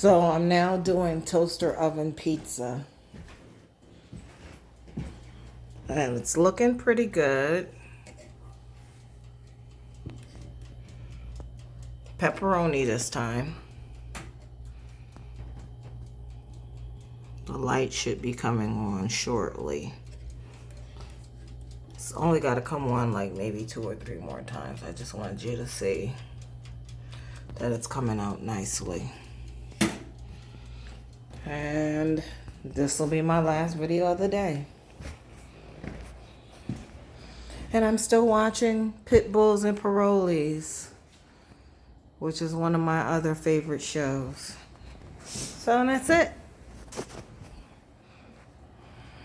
So I'm now doing toaster oven pizza. And it's looking pretty good. Pepperoni this time. The light should be coming on shortly. It's only got to come on like maybe 2 or 3 more times. I just wanted you to see that it's coming out nicely. And this will be my last video of the day. And I'm still watching Pit Bulls and Parolees, which is one of my other favorite shows. So that's it.